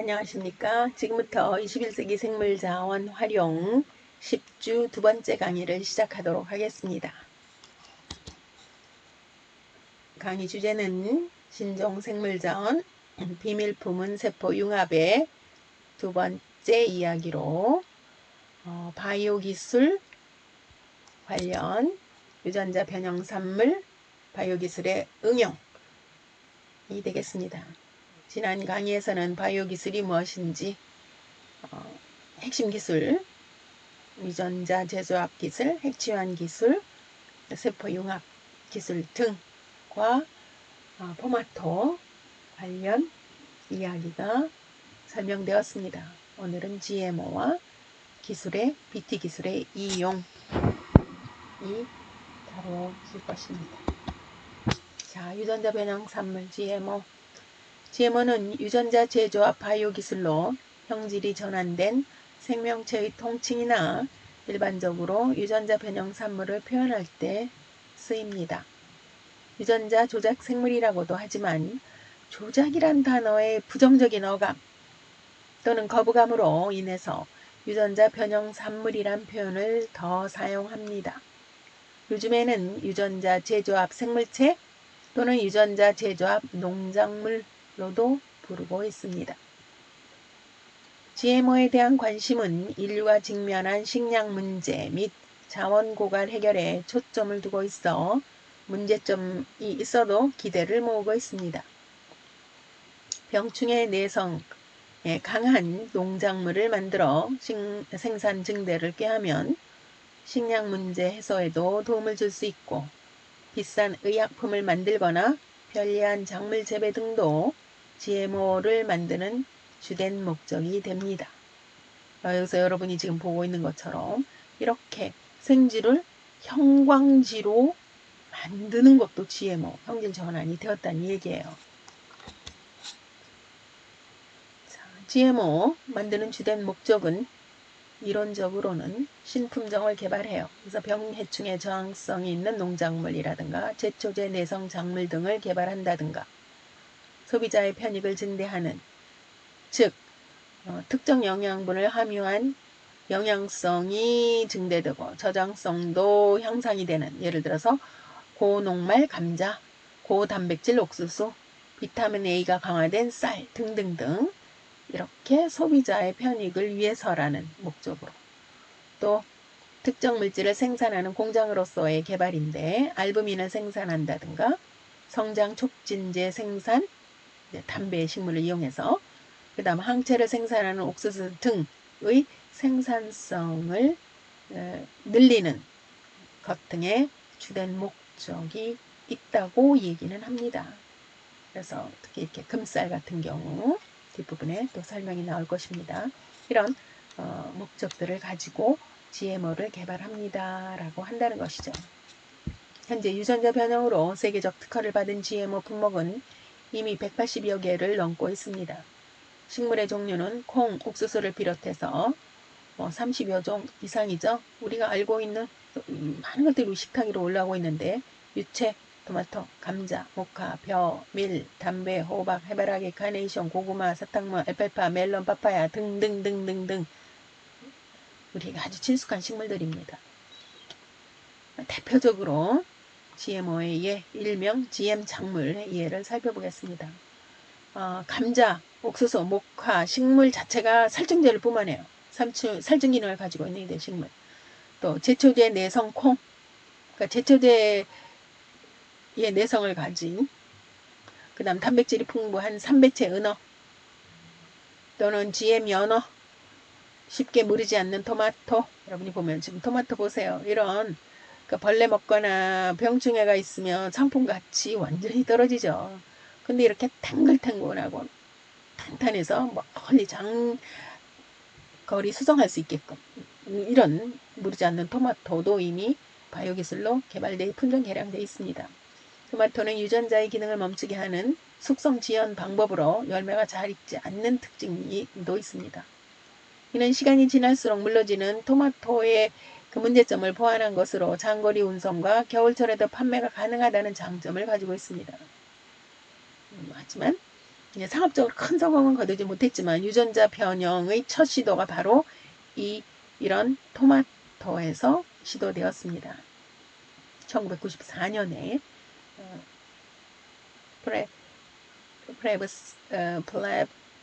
안녕하십니까. 지금부터 21세기 생물자원 활용 10주 두 번째 강의를 시작하도록 하겠습니다. 강의 주제는 신종 생물자원 비밀품은 세포 융합의 두 번째 이야기로 바이오 기술 관련 유전자 변형 산물 바이오 기술의 응용이 되겠습니다. 지난 강의에서는 바이오 기술이 무엇인지 핵심 기술, 유전자 재조합 기술, 핵치환 기술, 세포 융합 기술 등과 포마토 관련 이야기가 설명되었습니다. 오늘은 GMO와 기술의 BT 기술의 이용이 다뤄질 것입니다. 자, 유전자 변형 산물 GMO. GMO는 유전자 재조합 바이오 기술로 형질이 전환된 생명체의 통칭이나 일반적으로 유전자 변형 산물을 표현할 때 쓰입니다. 유전자 조작 생물이라고도 하지만 조작이란 단어의 부정적인 어감 또는 거부감으로 인해서 유전자 변형 산물이란 표현을 더 사용합니다. 요즘에는 유전자 재조합 생물체 또는 유전자 재조합 농작물로도 부르고 있습니다. GMO에 대한 관심은 인류가 직면한 식량 문제 및 자원 고갈 해결에 초점을 두고 있어 문제점이 있어도 기대를 모으고 있습니다. 병충해 내성에 강한 농작물을 만들어 생산 증대를 꾀하면 식량 문제 해소에도 도움을 줄 수 있고 비싼 의약품을 만들거나 편리한 작물 재배 등도 GMO를 만드는 주된 목적이 됩니다. 여기서 여러분이 지금 보고 있는 것처럼 이렇게 생쥐를 형광쥐로 만드는 것도 GMO, 형질 전환이 되었다는 얘기예요. 자, GMO 만드는 주된 목적은 이론적으로는 신품종을 개발해요. 그래서 병해충에 저항성이 있는 농작물이라든가 제초제 내성 작물 등을 개발한다든가 소비자의 편익을 증대하는 즉 특정 영양분을 함유한 영양성이 증대되고 저장성도 향상이 되는 예를 들어서 고녹말 감자, 고단백질 옥수수, 비타민 A가 강화된 쌀 등등등 이렇게 소비자의 편익을 위해서라는 목적으로 또 특정 물질을 생산하는 공장으로서의 개발인데 알부민을 생산한다든가 성장 촉진제 생산, 담배 식물을 이용해서 그 다음 항체를 생산하는 옥수수 등의 생산성을 늘리는 것 등의 주된 목적이 있다고 얘기는 합니다. 그래서 특히 이렇게 금쌀 같은 경우 뒷부분에 또 설명이 나올 것입니다. 이런 목적들을 가지고 GMO를 개발합니다. 라고 한다는 것이죠. 현재 유전자 변형으로 세계적 특허를 받은 GMO 품목은 이미 180여 개를 넘고 있습니다. 식물의 종류는 콩, 옥수수를 비롯해서 30여 종 이상이죠. 우리가 알고 있는 많은 것들이 식탁 위로 올라오고 있는데 유채, 토마토, 감자, 모카, 벼, 밀, 담배, 호박, 해바라기, 카네이션, 고구마, 사탕무, 알팔파, 멜론, 파파야 등등등등등 우리가 아주 친숙한 식물들입니다. 대표적으로 GMO의 예, 일명 GM 작물의 예를 살펴보겠습니다. 감자, 옥수수, 모카, 식물 자체가 살충제를 뿜어내요. 살충 기능을 가지고 있는 식물. 또 제초제 내성 콩, 그러니까 제초제의 내성을 가진 그 다음 단백질이 풍부한 삼배체 은어 또는 GM 연어 쉽게 무르지 않는 토마토 여러분이 보면 지금 토마토 보세요. 이런 벌레 먹거나 병충해가 있으면 상품가치 완전히 떨어지죠. 근데 이렇게 탱글탱글하고 탄탄해서 멀리 장거리 수송할 수 있게끔 이런 무르지 않는 토마토도 이미 바이오 기술로 개발되어 품종 개량되어 있습니다. 토마토는 유전자의 기능을 멈추게 하는 숙성 지연 방법으로 열매가 잘 익지 않는 특징도 있습니다. 이는 시간이 지날수록 물러지는 토마토의 그 문제점을 보완한 것으로 장거리 운송과 겨울철에도 판매가 가능하다는 장점을 가지고 있습니다. 하지만 상업적으로 큰 성공은 거두지 못했지만 유전자 변형의 첫 시도가 바로 이런 토마토에서 시도되었습니다. 1994년에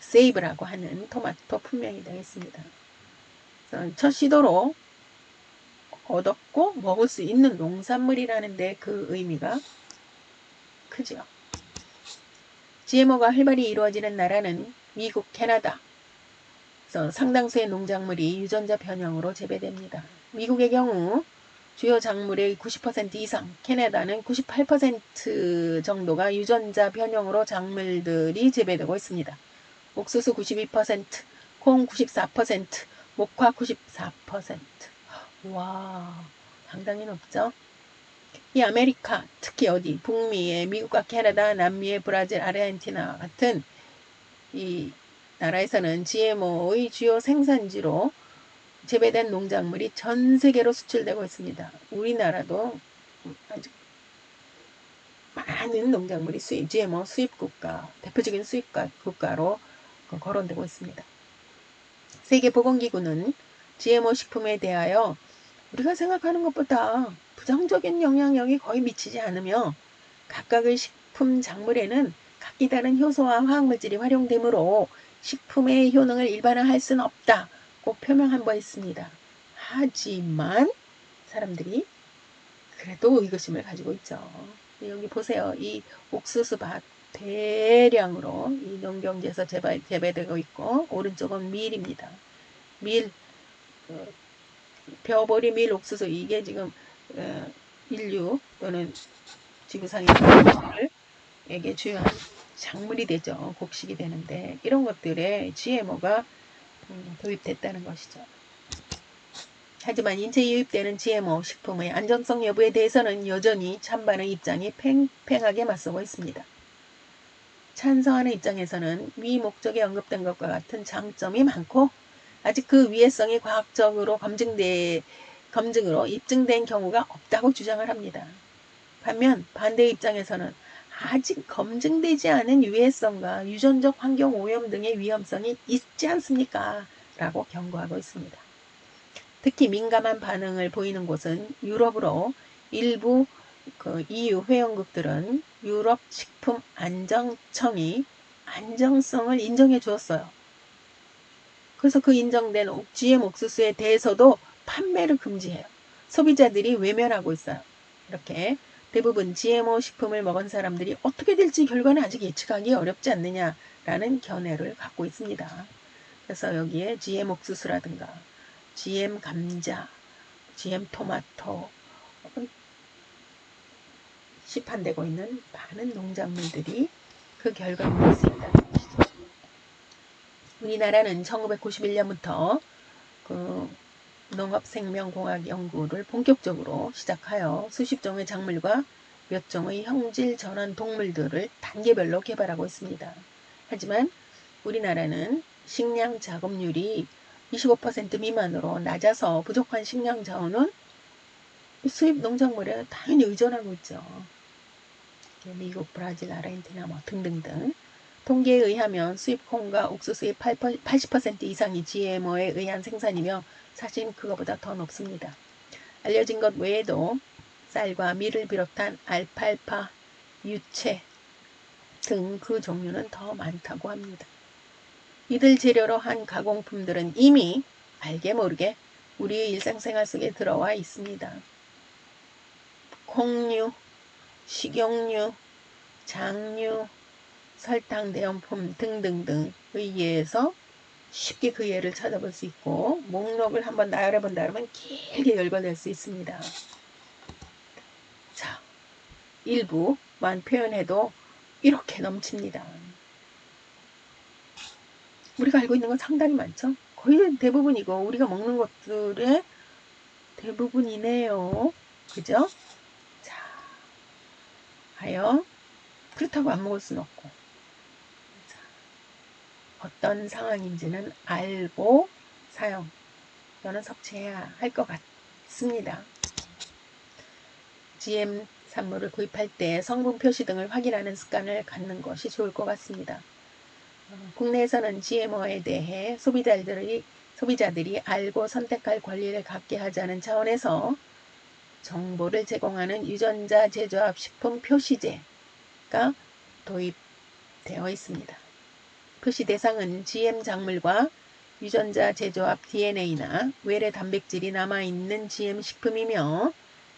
플랩세이브라고 하는 토마토 품명이 되겠습니다. 첫 시도로 얻었고 먹을 수 있는 농산물이라는 데 그 의미가 크죠. GMO가 활발히 이루어지는 나라는 미국, 캐나다. 상당수의 농작물이 유전자 변형으로 재배됩니다. 미국의 경우 주요 작물의 90% 이상, 캐나다는 98% 정도가 유전자 변형으로 작물들이 재배되고 있습니다. 옥수수 92%, 콩 94%, 목화 94%. 와, 상당히 높죠? 이 아메리카, 특히 어디 북미의 미국과 캐나다, 남미의 브라질, 아르헨티나 같은 이 나라에서는 GMO의 주요 생산지로 재배된 농작물이 전 세계로 수출되고 있습니다. 우리나라도 아주 많은 농작물이 GMO 수입 국가, 대표적인 수입 국가로 거론되고 있습니다. 세계보건기구는 GMO 식품에 대하여 우리가 생각하는 것보다 부정적인 영향력이 거의 미치지 않으며 각각의 식품 작물에는 각기 다른 효소와 화학물질이 활용되므로 식품의 효능을 일반화할 수는 없다고 표명한 바 있습니다. 하지만 사람들이 그래도 의구심을 가지고 있죠. 여기 보세요. 이 옥수수밭 대량으로 이 농경지에서 재배되고 있고 오른쪽은 밀입니다. 밀, 벼보리 밀 옥수수 이게 지금 인류 또는 지구상의 에게 주요한 작물이 되죠. 곡식이 되는데 이런 것들에 GMO가 도입됐다는 것이죠. 하지만 인체 유입되는 GMO 식품의 안전성 여부에 대해서는 여전히 찬반의 입장이 팽팽하게 맞서고 있습니다. 찬성하는 입장에서는 위 목적에 언급된 것과 같은 장점이 많고 아직 그 위해성이 과학적으로 검증으로 입증된 경우가 없다고 주장을 합니다. 반면 반대 입장에서는 아직 검증되지 않은 유해성과 유전적 환경 오염 등의 위험성이 있지 않습니까? 라고 경고하고 있습니다. 특히 민감한 반응을 보이는 곳은 유럽으로 일부 EU 회원국들은 유럽 식품 안정청이 안정성을 인정해 주었어요. 그래서 그 인정된 GM 옥수수에 대해서도 판매를 금지해요. 소비자들이 외면하고 있어요. 이렇게 대부분 GMO 식품을 먹은 사람들이 어떻게 될지 결과는 아직 예측하기 어렵지 않느냐라는 견해를 갖고 있습니다. 그래서 여기에 GM 옥수수라든가 GM 감자, GM 토마토 시판되고 있는 많은 농작물들이 그 결과물일 수 있다는 것이죠. 우리나라는 1991년부터 그 농업생명공학 연구를 본격적으로 시작하여 수십 종의 작물과 몇 종의 형질 전환 동물들을 단계별로 개발하고 있습니다. 하지만 우리나라는 식량 작업률이 25% 미만으로 낮아서 부족한 식량 자원은 수입 농작물에 당연히 의존하고 있죠. 미국, 브라질, 아르헨티나 등등등. 통계에 의하면 수입 콩과 옥수수의 80% 이상이 GMO에 의한 생산이며 사실 그거보다 더 높습니다. 알려진 것 외에도 쌀과 밀을 비롯한 알팔파, 유채 등 그 종류는 더 많다고 합니다. 이들 재료로 한 가공품들은 이미 알게 모르게 우리의 일상생활 속에 들어와 있습니다. 콩류, 식용유, 장류, 설탕, 대용품 등등등 의예에서 쉽게 그 예를 찾아볼 수 있고 목록을 한번 나열해 본다면 길게 열거될 수 있습니다. 자, 일부만 표현해도 이렇게 넘칩니다. 우리가 알고 있는 건 상당히 많죠? 거의 대부분이고 우리가 먹는 것들의 대부분이네요. 그죠? 자, 하여 그렇다고 안 먹을 수는 없고 자, 어떤 상황인지는 알고 사용 또는 섭취해야 할 것 같습니다. GM 산물을 구입할 때 성분 표시 등을 확인하는 습관을 갖는 것이 좋을 것 같습니다. 국내에서는 GMO에 대해 소비자들이 알고 선택할 권리를 갖게 하자는 차원에서 정보를 제공하는 유전자 제조합 식품 표시제가 도입되어 있습니다. 표시 대상은 GM 작물과 유전자 제조합 DNA나 외래 단백질이 남아있는 GM 식품이며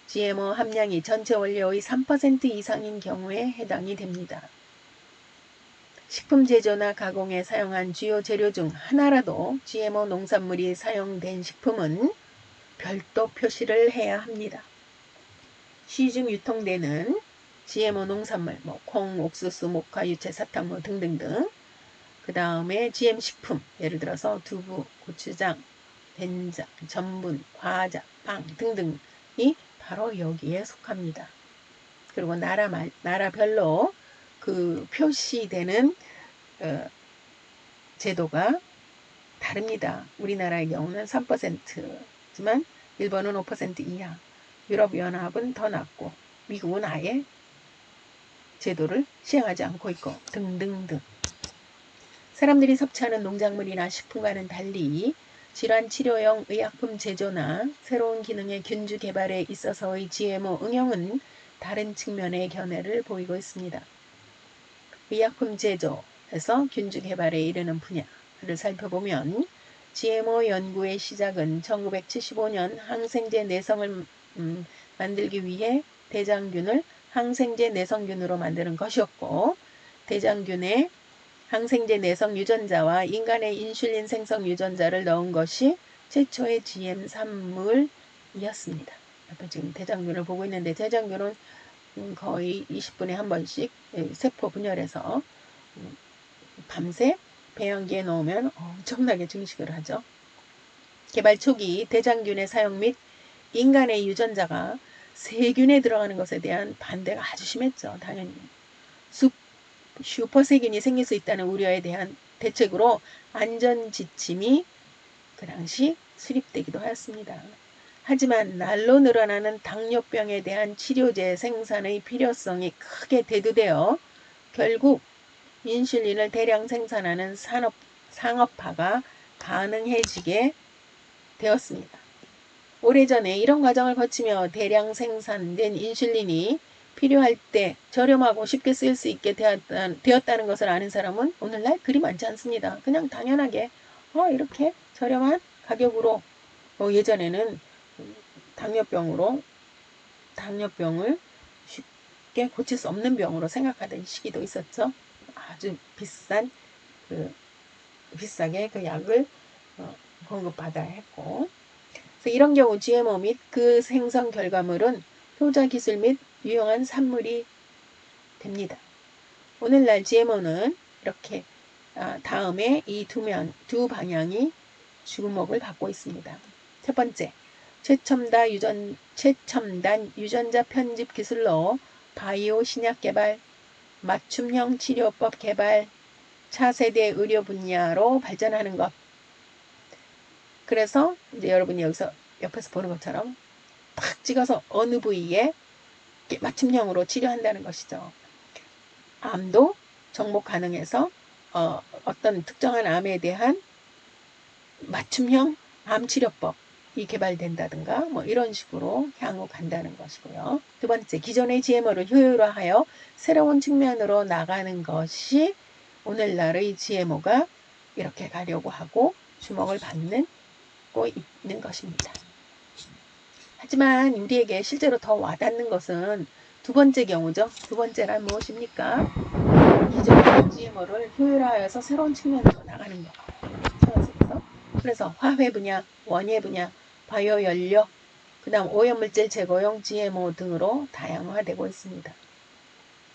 GMO 함량이 전체 원료의 3% 이상인 경우에 해당이 됩니다. 식품 제조나 가공에 사용한 주요 재료 중 하나라도 GMO 농산물이 사용된 식품은 별도 표시를 해야 합니다. 시중 유통되는 GMO 농산물, 콩, 옥수수, 모카, 유채, 사탕무 등등등. 그 다음에 GM 식품, 예를 들어서 두부, 고추장, 된장, 전분, 과자, 빵 등등이 바로 여기에 속합니다. 그리고 나라별로 그 표시되는 제도가 다릅니다. 우리나라의 경우는 3%지만 일본은 5% 이하, 유럽연합은 더 낮고 미국은 아예 제도를 시행하지 않고 있고 등등등. 사람들이 섭취하는 농작물이나 식품과는 달리 질환 치료용 의약품 제조나 새로운 기능의 균주 개발에 있어서의 GMO 응용은 다른 측면의 견해를 보이고 있습니다. 의약품 제조에서 균주 개발에 이르는 분야를 살펴보면 GMO 연구의 시작은 1975년 항생제 내성을 만들기 위해 대장균을 항생제 내성균으로 만드는 것이었고, 대장균에 항생제 내성 유전자와 인간의 인슐린 생성 유전자를 넣은 것이 최초의 GM 산물이었습니다. 지금 대장균을 보고 있는데, 대장균은 거의 20분에 한 번씩 세포 분열해서 밤새 배양기에 넣으면 엄청나게 증식을 하죠. 개발 초기 대장균의 사용 및 인간의 유전자가 세균에 들어가는 것에 대한 반대가 아주 심했죠. 당연히. 슈퍼세균이 생길 수 있다는 우려에 대한 대책으로 안전지침이 그 당시 수립되기도 하였습니다. 하지만 날로 늘어나는 당뇨병에 대한 치료제 생산의 필요성이 크게 대두되어 결국 인슐린을 대량 생산하는 상업화가 가능해지게 되었습니다. 오래전에 이런 과정을 거치며 대량 생산된 인슐린이 필요할 때 저렴하고 쉽게 쓸 수 있게 되었다는 것을 아는 사람은 오늘날 그리 많지 않습니다. 그냥 당연하게 이렇게 저렴한 가격으로 예전에는 당뇨병을 쉽게 고칠 수 없는 병으로 생각하던 시기도 있었죠. 아주 비싸게 그 약을 공급받아야 했고, 그래서 이런 경우 GMO 및 그 생성 결과물은 효자 기술 및 유용한 산물이 됩니다. 오늘날 GMO는 이렇게 다음에 이 두 방향이 주목을 받고 있습니다. 첫 번째, 최첨단 유전자 편집 기술로 바이오 신약 개발, 맞춤형 치료법 개발, 차세대 의료 분야로 발전하는 것. 그래서 이제 여러분이 여기서 옆에서 보는 것처럼 탁 찍어서 어느 부위에 맞춤형으로 치료한다는 것이죠. 암도 정복 가능해서 어떤 특정한 암에 대한 맞춤형 암치료법이 개발된다든가 이런 식으로 향후 간다는 것이고요. 두 번째, 기존의 GMO를 효율화하여 새로운 측면으로 나가는 것이 오늘날의 GMO가 이렇게 가려고 하고 주목을 받고 있는 것입니다. 하지만 우리에게 실제로 더 와닿는 것은 두 번째 경우죠. 두 번째란 무엇입니까? 기존의 GMO를 효율화해서 새로운 측면으로 나가는 것. 그래서 화훼 분야, 원예 분야, 바이오 연료, 그 다음 오염물질 제거용 GMO 등으로 다양화되고 있습니다.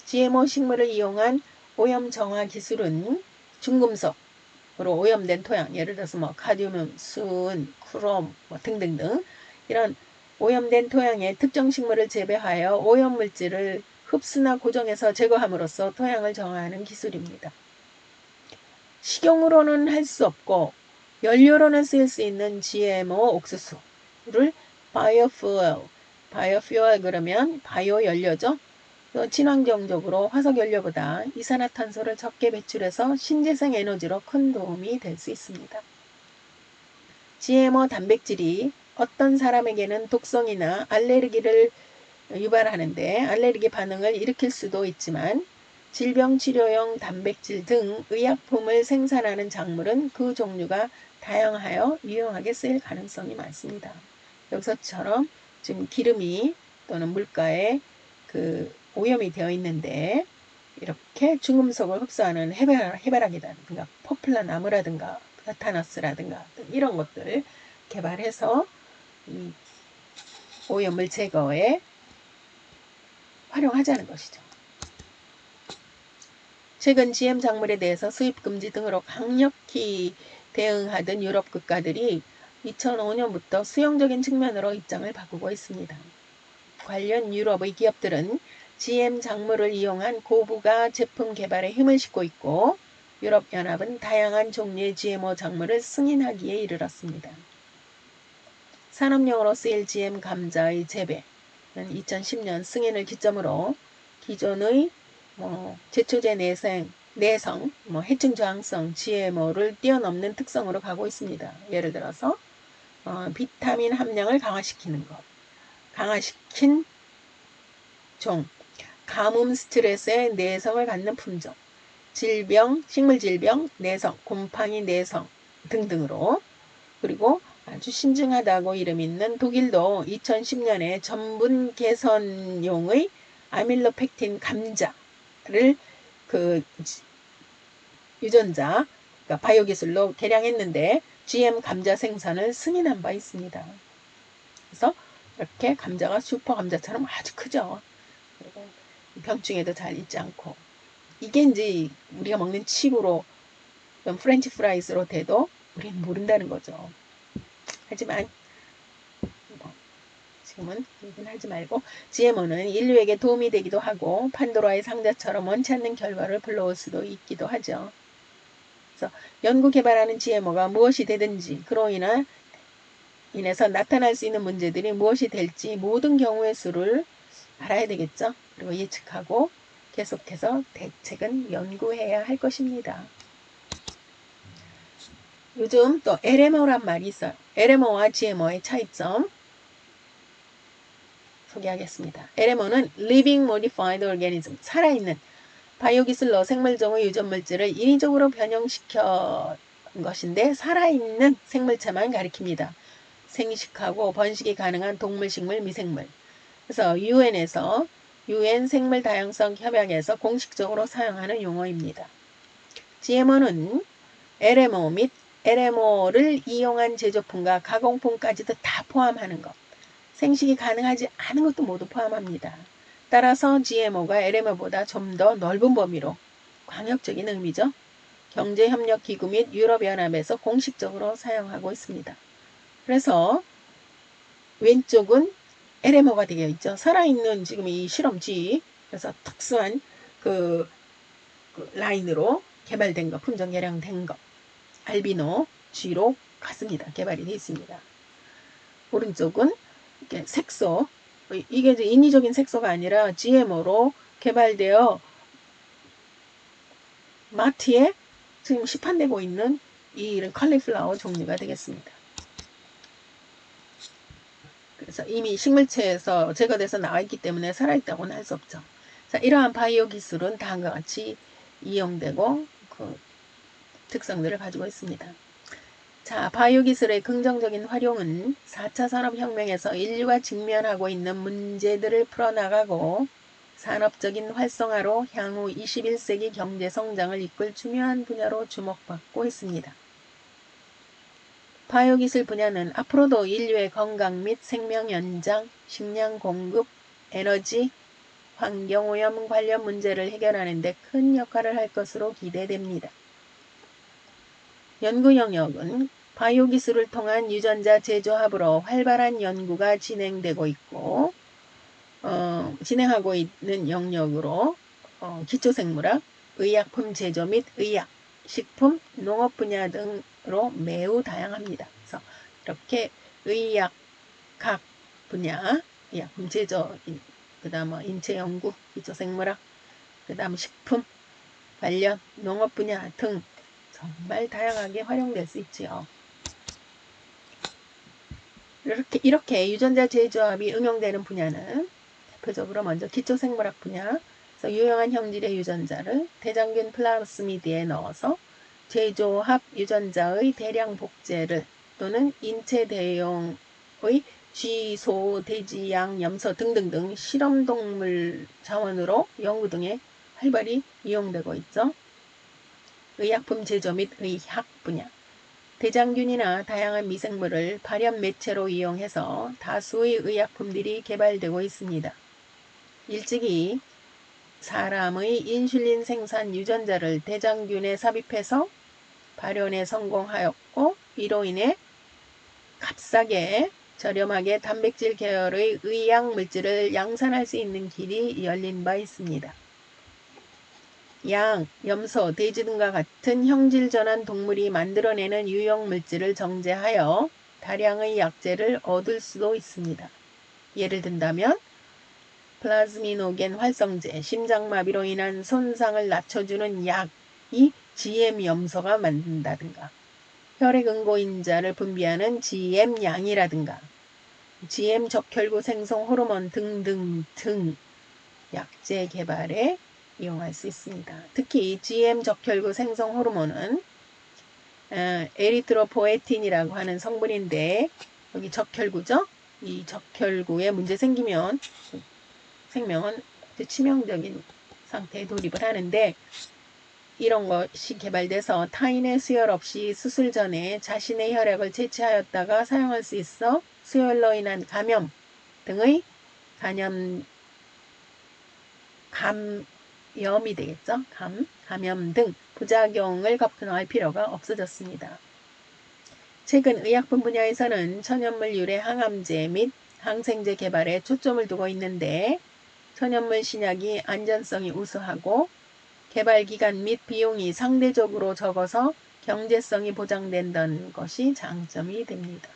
GMO 식물을 이용한 오염 정화 기술은 중금속으로 오염된 토양, 예를 들어서 카드뮴, 순, 크롬 등등등 이런 오염된 토양에 특정 식물을 재배하여 오염물질을 흡수나 고정해서 제거함으로써 토양을 정화하는 기술입니다. 식용으로는 할 수 없고 연료로는 쓰일 수 있는 GMO 옥수수를 바이오퓨얼 그러면 바이오 연료죠. 또 친환경적으로 화석연료보다 이산화탄소를 적게 배출해서 신재생 에너지로 큰 도움이 될 수 있습니다. GMO 단백질이 어떤 사람에게는 독성이나 알레르기를 유발하는데 알레르기 반응을 일으킬 수도 있지만 질병치료용 단백질 등 의약품을 생산하는 작물은 그 종류가 다양하여 유용하게 쓰일 가능성이 많습니다. 여기서처럼 지금 기름이 또는 물가에 그 오염이 되어 있는데 이렇게 중금속을 흡수하는 해바라기라든가 포플라 나무라든가 플라타너스라든가 이런 것들 개발해서 이 오염물 제거에 활용하자는 것이죠. 최근 GM 작물에 대해서 수입 금지 등으로 강력히 대응하던 유럽 국가들이 2005년부터 수용적인 측면으로 입장을 바꾸고 있습니다. 관련 유럽의 기업들은 GM 작물을 이용한 고부가 제품 개발에 힘을 싣고 있고 유럽연합은 다양한 종류의 GMO 작물을 승인하기에 이르렀습니다. 산업용으로 쓰일 GM 감자의 재배는 2010년 승인을 기점으로 기존의 제초제 내성, 해충 저항성 GMO를 뛰어넘는 특성으로 가고 있습니다. 예를 들어서 비타민 함량을 강화시키는 것, 강화시킨 종, 가뭄 스트레스의 내성을 갖는 품종, 질병, 식물질병, 내성, 곰팡이 내성 등등으로 그리고 아주 신중하다고 이름 있는 독일도 2010년에 전분 개선용의 아밀로펙틴 감자를 그 유전자, 그러니까 바이오 기술로 개량했는데 GM 감자 생산을 승인한 바 있습니다. 그래서 이렇게 감자가 슈퍼 감자처럼 아주 크죠. 그리고 병충해도 잘 있지 않고 이게 이제 우리가 먹는 칩으로 프렌치 프라이즈로 돼도 우리는 모른다는 거죠. 하지만 지금은 얘기는 하지 말고 GMO는 인류에게 도움이 되기도 하고 판도라의 상자처럼 원치 않는 결과를 불러올 수도 있기도 하죠. 그래서 연구 개발하는 GMO가 무엇이 되든지 그로 인해서 나타날 수 있는 문제들이 무엇이 될지 모든 경우의 수를 알아야 되겠죠. 그리고 예측하고 계속해서 대책은 연구해야 할 것입니다. 요즘 또 LMO란 말이 있어요. LMO와 GMO의 차이점 소개하겠습니다. LMO는 Living Modified Organism, 살아있는 바이오 기술로 생물종의 유전물질을 인위적으로 변형시켜 것인데 살아있는 생물체만 가리킵니다. 생식하고 번식이 가능한 동물, 식물, 미생물. 그래서 UN에서 UN 생물 다양성 협약에서 공식적으로 사용하는 용어입니다. GMO는 LMO 및 LMO를 이용한 제조품과 가공품까지도 다 포함하는 것. 생식이 가능하지 않은 것도 모두 포함합니다. 따라서 GMO가 LMO보다 좀 더 넓은 범위로 광역적인 의미죠. 경제협력기구 및 유럽연합에서 공식적으로 사용하고 있습니다. 그래서 왼쪽은 LMO가 되어 있죠. 살아있는 지금 이 실험쥐, 그래서 특수한 그 라인으로 개발된 것, 품종 개량된 것, 알비노 쥐로 같습니다. 개발이 되어 있습니다. 오른쪽은 이렇게 색소, 이게 이제 인위적인 색소가 아니라 GMO로 개발되어 마트에 지금 시판되고 있는 이 컬리플라워 종류가 되겠습니다. 그래서 이미 식물체에서 제거돼서 나와 있기 때문에 살아있다고는 할 수 없죠. 자, 이러한 바이오 기술은 다음과 같이 이용되고 그 특성들을 가지고 있습니다. 자, 바이오 기술의 긍정적인 활용은 4차 산업혁명에서 인류가 직면하고 있는 문제들을 풀어나가고 산업적인 활성화로 향후 21세기 경제 성장을 이끌 중요한 분야로 주목받고 있습니다. 바이오 기술 분야는 앞으로도 인류의 건강 및 생명 연장, 식량 공급, 에너지, 환경오염 관련 문제를 해결하는 데 큰 역할을 할 것으로 기대됩니다. 연구 영역은 바이오 기술을 통한 유전자 제조합으로 활발한 연구가 진행되고 있고 진행하고 있는 영역으로 기초생물학, 의약품 제조 및 의약, 식품, 농업 분야 등으로 매우 다양합니다. 그래서 이렇게 의약 각 분야, 의약품 제조 그 다음 뭐 인체연구, 기초생물학, 그 다음 식품 관련, 농업 분야 등 정말 다양하게 활용될 수 있지요. 이렇게 유전자 재조합이 응용되는 분야는 대표적으로 먼저 기초생물학 분야, 그래서 유용한 형질의 유전자를 대장균 플라스미드에 넣어서 재조합 유전자의 대량 복제를 또는 인체 대용의 쥐, 소, 돼지, 양, 염소 등등등 실험동물 자원으로 연구 등에 활발히 이용되고 있죠. 의약품 제조 및 의학 분야, 대장균이나 다양한 미생물을 발현 매체로 이용해서 다수의 의약품들이 개발되고 있습니다. 일찍이 사람의 인슐린 생산 유전자를 대장균에 삽입해서 발현에 성공하였고, 이로 인해 값싸게 저렴하게 단백질 계열의 의약 물질을 양산할 수 있는 길이 열린 바 있습니다. 양, 염소, 돼지 등과 같은 형질 전환 동물이 만들어내는 유용 물질을 정제하여 다량의 약재를 얻을 수도 있습니다. 예를 든다면 플라즈미노겐 활성제, 심장마비로 인한 손상을 낮춰주는 약이 GM 염소가 만든다든가, 혈액응고인자를 분비하는 GM양이라든가, GM 적혈구 생성 호르몬 등등등 약제 개발에 이용할 수 있습니다. 특히 GM 적혈구 생성 호르몬은 에리트로포에틴이라고 하는 성분인데, 여기 적혈구죠? 이 적혈구에 문제 생기면 생명은 치명적인 상태에 돌입을 하는데, 이런 것이 개발돼서 타인의 수혈 없이 수술 전에 자신의 혈액을 채취하였다가 사용할 수 있어 수혈로 인한 감염 등의 감염이 되겠죠. 감염 등 부작용을 걱정할 필요가 없어졌습니다. 최근 의약품 분야에서는 천연물 유래 항암제 및 항생제 개발에 초점을 두고 있는데, 천연물 신약이 안전성이 우수하고 개발 기간 및 비용이 상대적으로 적어서 경제성이 보장된다는 것이 장점이 됩니다.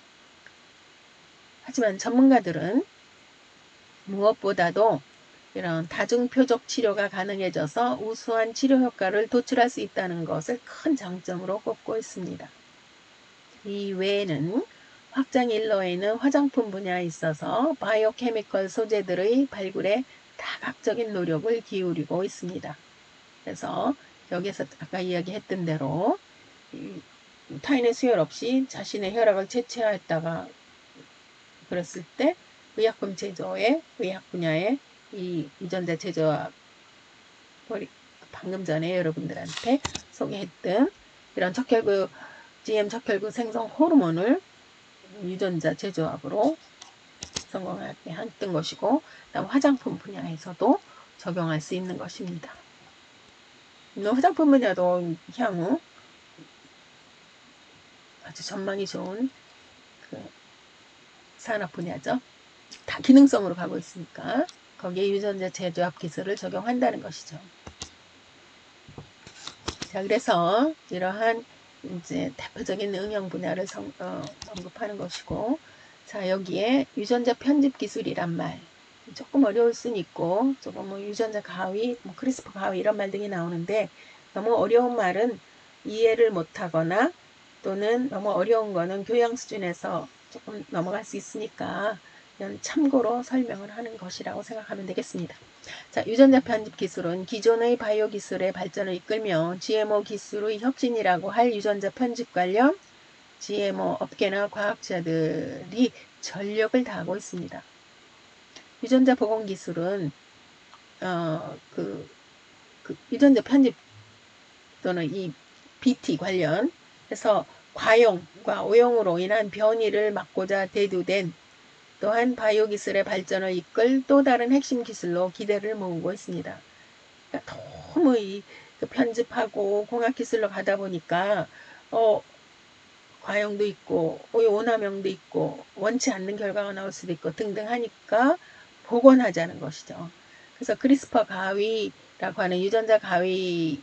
하지만 전문가들은 무엇보다도 이런 다중표적 치료가 가능해져서 우수한 치료 효과를 도출할 수 있다는 것을 큰 장점으로 꼽고 있습니다. 이 외에는 확장 일로에는 화장품 분야에 있어서 바이오케미컬 소재들의 발굴에 다각적인 노력을 기울이고 있습니다. 그래서 여기서 아까 이야기했던 대로 타인의 수혈 없이 자신의 혈액을 채취하였다가 그랬을 때 의약품 제조의 의학 분야의 이 유전자 제조와 방금 전에 여러분들한테 소개했던 이런 GM 적혈구 생성 호르몬을 유전자 제조합으로 성공하게 했던 것이고, 그다음 화장품 분야에서도 적용할 수 있는 것입니다. 화장품 분야도 향후 아주 전망이 좋은 산업 분야죠. 다 기능성으로 가고 있으니까 거기에 유전자 제조합 기술을 적용한다는 것이죠. 자, 그래서 이러한 이제 대표적인 응용 분야를 언급하는 것이고, 자, 여기에 유전자 편집 기술이란 말, 조금 어려울 수는 있고, 조금 뭐 유전자 가위, 뭐 크리스퍼 가위 이런 말 등이 나오는데, 너무 어려운 말은 이해를 못하거나 또는 너무 어려운 거는 교양 수준에서 조금 넘어갈 수 있으니까 이런 참고로 설명을 하는 것이라고 생각하면 되겠습니다. 자, 유전자 편집 기술은 기존의 바이오 기술의 발전을 이끌며 GMO 기술의 혁신이라고 할 유전자 편집 관련 GMO 업계나 과학자들이 전력을 다하고 있습니다. 유전자 복원 기술은 유전자 편집 또는 이 BT 관련해서 과용과 오용으로 인한 변이를 막고자 대두된 또한 바이오 기술의 발전을 이끌 또 다른 핵심 기술로 기대를 모으고 있습니다. 그러니까 너무 편집하고 공학 기술로 가다 보니까 과용도 있고 오남용도 있고 원치 않는 결과가 나올 수도 있고 등등 하니까 복원하자는 것이죠. 그래서 크리스퍼 가위라고 하는 유전자 가위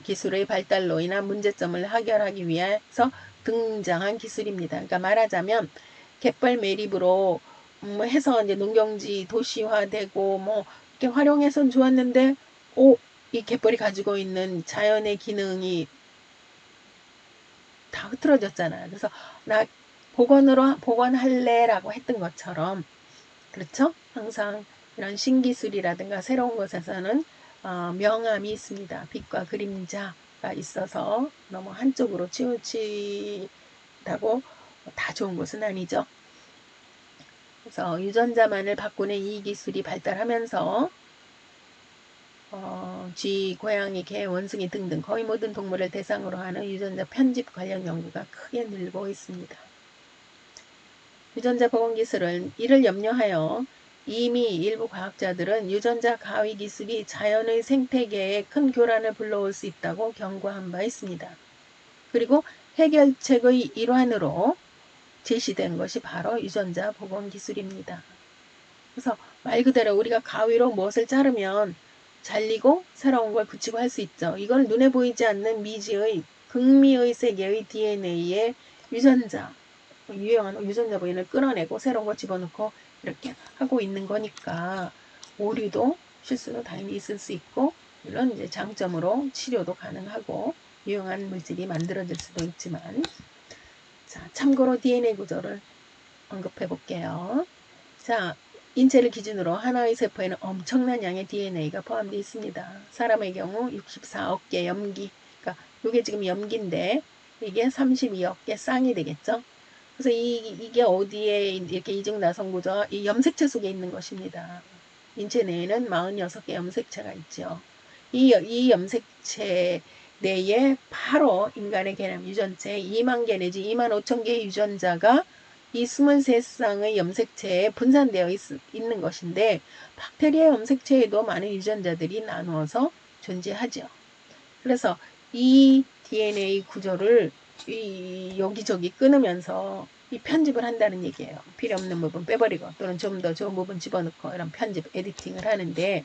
기술의 발달로 인한 문제점을 해결하기 위해서 등장한 기술입니다. 그러니까 말하자면 갯벌 매립으로 해서 이제 농경지 도시화되고 뭐 이렇게 활용해선 좋았는데, 오, 이 갯벌이 가지고 있는 자연의 기능이 다 흐트러졌잖아요. 그래서 나 복원할래라고 했던 것처럼, 그렇죠? 항상 이런 신기술이라든가 새로운 것에서는 명암이 있습니다. 빛과 그림자가 있어서 너무 한쪽으로 치우치다고 다 좋은 것은 아니죠. 그래서 유전자만을 바꾸는 이 기술이 발달하면서 쥐, 고양이, 개, 원숭이 등등 거의 모든 동물을 대상으로 하는 유전자 편집 관련 연구가 크게 늘고 있습니다. 유전자 복원 기술은 이를 염려하여 이미 일부 과학자들은 유전자 가위 기술이 자연의 생태계에 큰 교란을 불러올 수 있다고 경고한 바 있습니다. 그리고 해결책의 일환으로 제시된 것이 바로 유전자 복원 기술입니다. 그래서 말 그대로 우리가 가위로 무엇을 자르면 잘리고 새로운 걸 붙이고 할 수 있죠. 이걸 눈에 보이지 않는 미지의 극미의 세계의 DNA의 유전자, 유용한 유전자 부인을 끌어내고 새로운 거 집어넣고 이렇게 하고 있는 거니까 오류도 실수도 당연히 있을 수 있고, 물론 이제 장점으로 치료도 가능하고 유용한 물질이 만들어질 수도 있지만, 자, 참고로 DNA 구조를 언급해 볼게요. 자, 인체를 기준으로 하나의 세포에는 엄청난 양의 DNA가 포함되어 있습니다. 사람의 경우 64억 개 염기, 그러니까 이게 지금 염기인데 이게 32억 개 쌍이 되겠죠. 그래서 이게 어디에 이렇게 이중나선 구조가 이 염색체 속에 있는 것입니다. 인체 내에는 46개 염색체가 있죠. 이 염색체 내에 바로 인간의 개념 유전체 2만 개 내지 2만 5천 개의 유전자가 이 23쌍의 염색체에 분산되어 있는 것인데, 박테리아 염색체에도 많은 유전자들이 나누어서 존재하죠. 그래서 이 DNA 구조를 여기저기 끊으면서 이 편집을 한다는 얘기예요. 필요 없는 부분 빼버리고 또는 좀 더 좋은 부분 집어넣고 이런 편집, 에디팅을 하는데,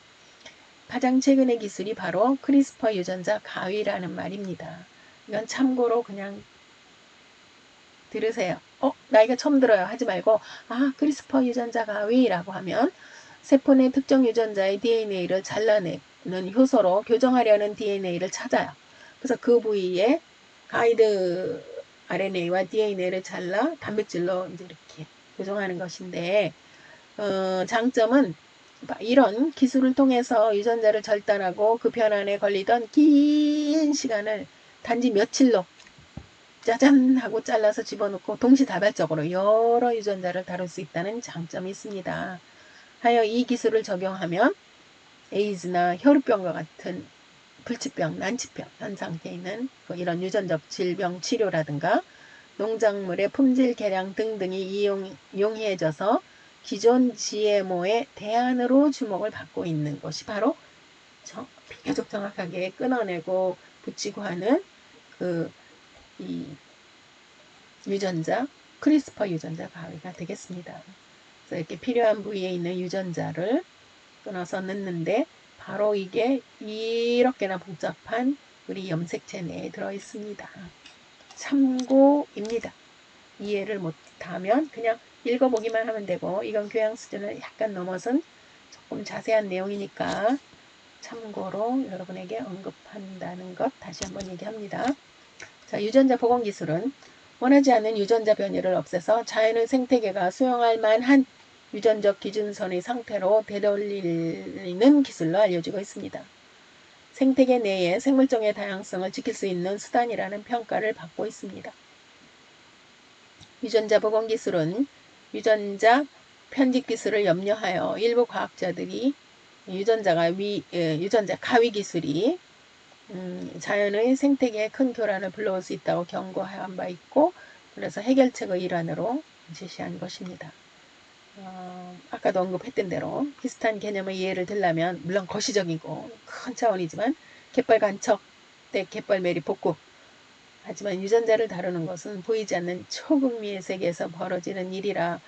가장 최근의 기술이 바로 크리스퍼 유전자 가위라는 말입니다. 이건 참고로 그냥 들으세요. 나 이거 처음 들어요 하지 말고, 크리스퍼 유전자 가위라고 하면 세포 내 특정 유전자의 DNA를 잘라내는 효소로 교정하려는 DNA를 찾아요. 그래서 그 부위에 가이드 RNA와 DNA를 잘라 단백질로 이제 이렇게 교정하는 것인데, 장점은 이런 기술을 통해서 유전자를 절단하고 그 변환에 걸리던 긴 시간을 단지 며칠로 짜잔 하고 잘라서 집어넣고 동시다발적으로 여러 유전자를 다룰 수 있다는 장점이 있습니다. 하여 이 기술을 적용하면 에이즈나 혈우병과 같은 불치병, 난치병 현 상태에 있는 이런 유전적 질병 치료라든가 농작물의 품질 개량 등등이 용이해져서 기존 GMO의 대안으로 주목을 받고 있는 것이 바로 비교적 정확하게 끊어내고 붙이고 하는 이 유전자, 크리스퍼 유전자 가위가 되겠습니다. 그래서 이렇게 필요한 부위에 있는 유전자를 끊어서 넣는데 바로 이게 이렇게나 복잡한 우리 염색체 내에 들어 있습니다. 참고입니다. 이해를 못하면 그냥 읽어보기만 하면 되고, 이건 교양 수준을 약간 넘어선 조금 자세한 내용이니까 참고로 여러분에게 언급한다는 것 다시 한번 얘기합니다. 자, 유전자 복원 기술은 원하지 않는 유전자 변이를 없애서 자연의 생태계가 수용할 만한 유전적 기준선의 상태로 되돌리는 기술로 알려지고 있습니다. 생태계 내의 생물종의 다양성을 지킬 수 있는 수단이라는 평가를 받고 있습니다. 유전자 복원 기술은 유전자 편집 기술을 염려하여 일부 과학자들이 유전자 가위 기술이 자연의 생태계에 큰 교란을 불러올 수 있다고 경고한 바 있고, 그래서 해결책의 일환으로 제시한 것입니다. 아까도 언급했던 대로 비슷한 개념의 예를 들려면, 물론 거시적이고 큰 차원이지만 갯벌 간척 때 갯벌 메리 복구, 하지만 유전자를 다루는 것은 보이지 않는 초극미의 세계에서 벌어지는 일이라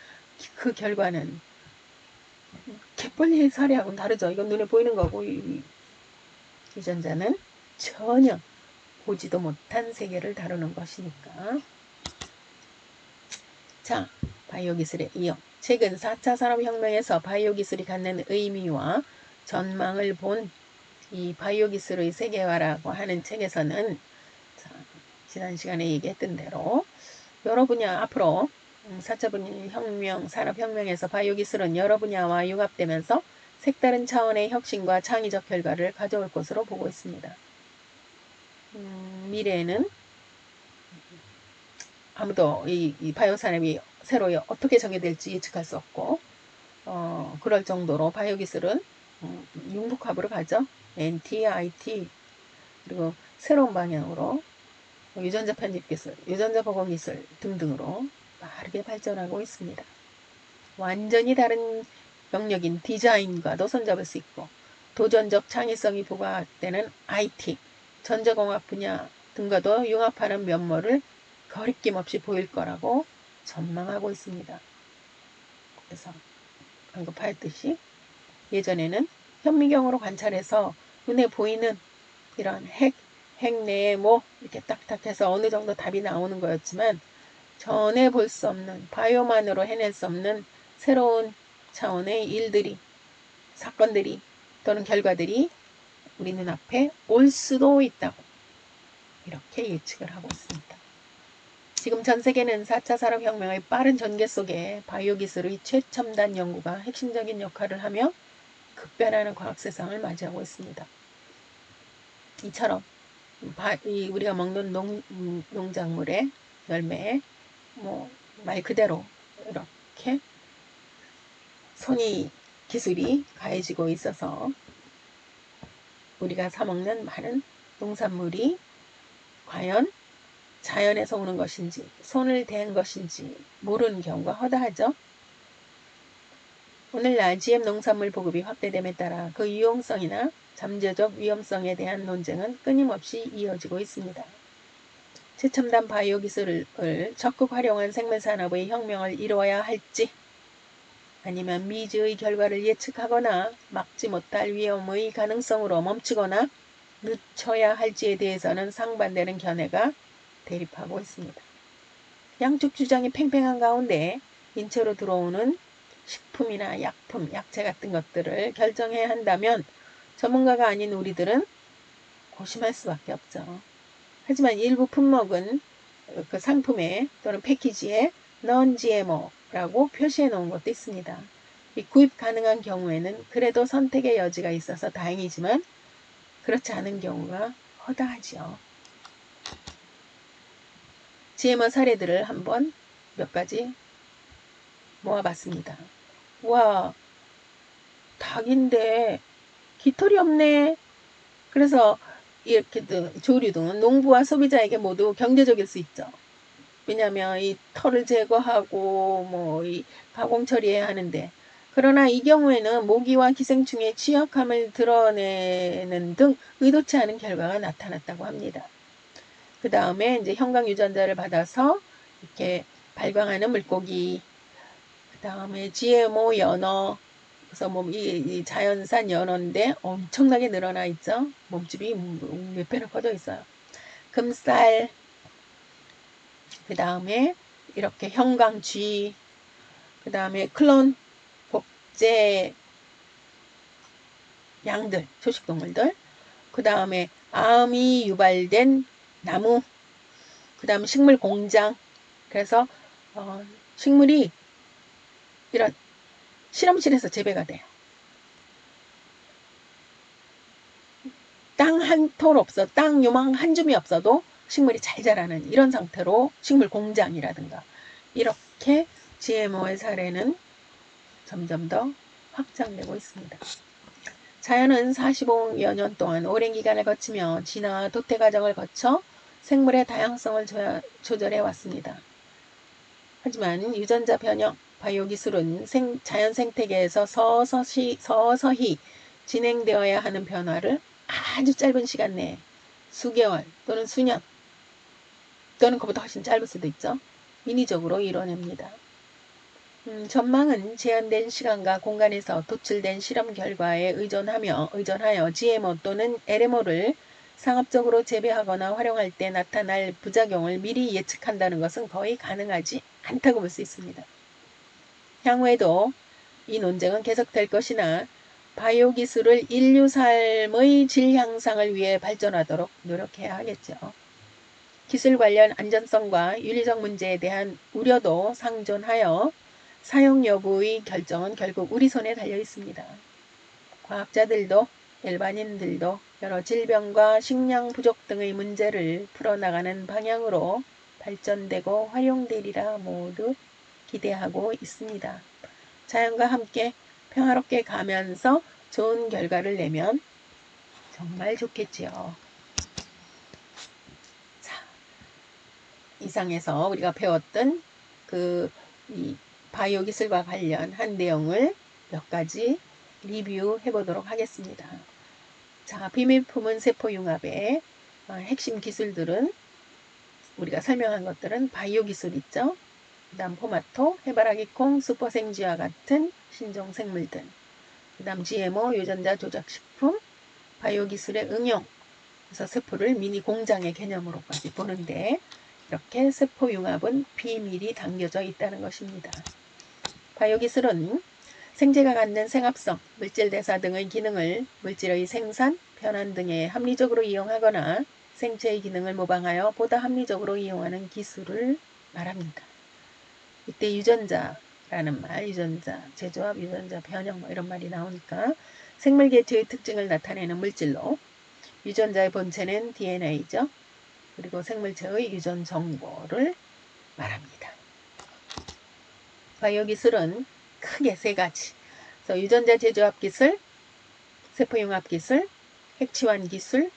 그 결과는 갯벌 사례하고는 다르죠. 이건 눈에 보이는 거고, 유전자는 전혀 보지도 못한 세계를 다루는 것이니까. 자, 바이오 기술의 이용. 최근 4차 산업혁명에서 바이오 기술이 갖는 의미와 전망을 본 이 바이오 기술의 세계화라고 하는 책에서는 지난 시간에 얘기했던 대로 여러 분야 앞으로 4차 혁명, 산업혁명에서 바이오 기술은 여러 분야와 융합되면서 색다른 차원의 혁신과 창의적 결과를 가져올 것으로 보고 있습니다. 미래에는 아무도 이 바이오 산업이 새로 어떻게 전개될지 예측할 수 없고 그럴 정도로 바이오 기술은 융복합으로 가죠. NT, IT 그리고 새로운 방향으로 유전자 편집 기술, 유전자 보건 기술 등등으로 빠르게 발전하고 있습니다. 완전히 다른 영역인 디자인과도 손잡을 수 있고 도전적 창의성이 부과되는 IT, 전자공학 분야 등과도 융합하는 면모를 거리낌 없이 보일 거라고 전망하고 있습니다. 그래서 언급하였듯이 예전에는 현미경으로 관찰해서 눈에 보이는 이런 핵 내에 이렇게 딱딱 해서 어느 정도 답이 나오는 거였지만 전에 볼 수 없는 바이오만으로 해낼 수 없는 새로운 차원의 일들이 사건들이 또는 결과들이 우리 눈앞에 올 수도 있다고 이렇게 예측을 하고 있습니다. 지금 전 세계는 4차 산업혁명의 빠른 전개 속에 바이오 기술의 최첨단 연구가 핵심적인 역할을 하며 급변하는 과학 세상을 맞이하고 있습니다. 이처럼 우리가 먹는 농작물의 열매, 말 그대로 이렇게 손이 기술이 가해지고 있어서 우리가 사 먹는 많은 농산물이 과연 자연에서 오는 것인지 손을 댄 것인지 모르는 경우가 허다하죠. 오늘날 GM 농산물 보급이 확대됨에 따라 그 유용성이나 잠재적 위험성에 대한 논쟁은 끊임없이 이어지고 있습니다. 최첨단 바이오 기술을 적극 활용한 생물산업의 혁명을 이루어야 할지 아니면 미지의 결과를 예측하거나 막지 못할 위험의 가능성으로 멈추거나 늦춰야 할지에 대해서는 상반되는 견해가 대립하고 있습니다. 양쪽 주장이 팽팽한 가운데 인체로 들어오는 식품이나 약품, 약재 같은 것들을 결정해야 한다면 전문가가 아닌 우리들은 고심할 수밖에 없죠. 하지만 일부 품목은 그 상품에 또는 패키지에 non-GMO라고 표시해 놓은 것도 있습니다. 구입 가능한 경우에는 그래도 선택의 여지가 있어서 다행이지만 그렇지 않은 경우가 허다하지요. GMO 사례들을 한번 몇 가지 모아봤습니다. 와, 닭인데 깃털이 없네. 그래서 이렇게 조류 등은 농부와 소비자에게 모두 경제적일 수 있죠. 왜냐하면 이 털을 제거하고 이 가공 처리해야 하는데 그러나 이 경우에는 모기와 기생충의 취약함을 드러내는 등 의도치 않은 결과가 나타났다고 합니다. 그 다음에 이제 형광 유전자를 받아서 이렇게 발광하는 물고기, 그 다음에 GMO 연어, 그래서 이 자연산 연어인데 엄청나게 늘어나 있죠. 몸집이 몇 배나 커져 있어요. 금쌀, 그 다음에 이렇게 형광쥐, 그 다음에 클론 복제 양들, 초식동물들, 그 다음에 암이 유발된 나무, 그 다음 식물 공장. 그래서 식물이 이런 실험실에서 재배가 돼요. 땅 한 톨 없어, 땅 요망 한 줌이 없어도 식물이 잘 자라는 이런 상태로 식물 공장이라든가 이렇게 GMO의 사례는 점점 더 확장되고 있습니다. 자연은 45여 년 동안 오랜 기간을 거치며 진화와 도태 과정을 거쳐 생물의 다양성을 조절해 왔습니다. 하지만 유전자 변형, 바이오 기술은 자연 생태계에서 서서히 진행되어야 하는 변화를 아주 짧은 시간 내에 수개월 또는 수년 또는 그보다 훨씬 짧을 수도 있죠. 인위적으로 이뤄냅니다. 전망은 제한된 시간과 공간에서 도출된 실험 결과에 의존하여 GMO 또는 LMO를 상업적으로 재배하거나 활용할 때 나타날 부작용을 미리 예측한다는 것은 거의 가능하지 않다고 볼 수 있습니다. 향후에도 이 논쟁은 계속될 것이나 바이오 기술을 인류 삶의 질 향상을 위해 발전하도록 노력해야 하겠죠. 기술 관련 안전성과 윤리적 문제에 대한 우려도 상존하여 사용 여부의 결정은 결국 우리 손에 달려 있습니다. 과학자들도 일반인들도 여러 질병과 식량 부족 등의 문제를 풀어나가는 방향으로 발전되고 활용되리라 모두 기대하고 있습니다. 자연과 함께 평화롭게 가면서 좋은 결과를 내면 정말 좋겠지요. 자, 이상에서 우리가 배웠던 이 바이오 기술과 관련한 내용을 몇 가지 리뷰해 보도록 하겠습니다. 자, 비밀 품은 세포융합의 핵심 기술들은 우리가 설명한 것들은 바이오 기술 있죠. 그 다음 포마토, 해바라기 콩, 슈퍼생쥐와 같은 신종 생물들, 그 다음 GMO, 유전자 조작식품, 바이오 기술의 응용, 그래서 세포를 미니 공장의 개념으로까지 보는데 이렇게 세포융합은 비밀이 담겨져 있다는 것입니다. 바이오 기술은 생체가 갖는 생합성, 물질 대사 등의 기능을 물질의 생산, 변환 등에 합리적으로 이용하거나 생체의 기능을 모방하여 보다 합리적으로 이용하는 기술을 말합니다. 이때 유전자라는 말, 유전자 재조합, 유전자 변형 뭐 이런 말이 나오니까 생물 개체의 특징을 나타내는 물질로 유전자의 본체는 DNA죠. 그리고 생물체의 유전 정보를 말합니다. 바이오 기술은 크게 세 가지. 그래서 유전자 재조합 기술, 세포융합 기술, 핵치환 기술의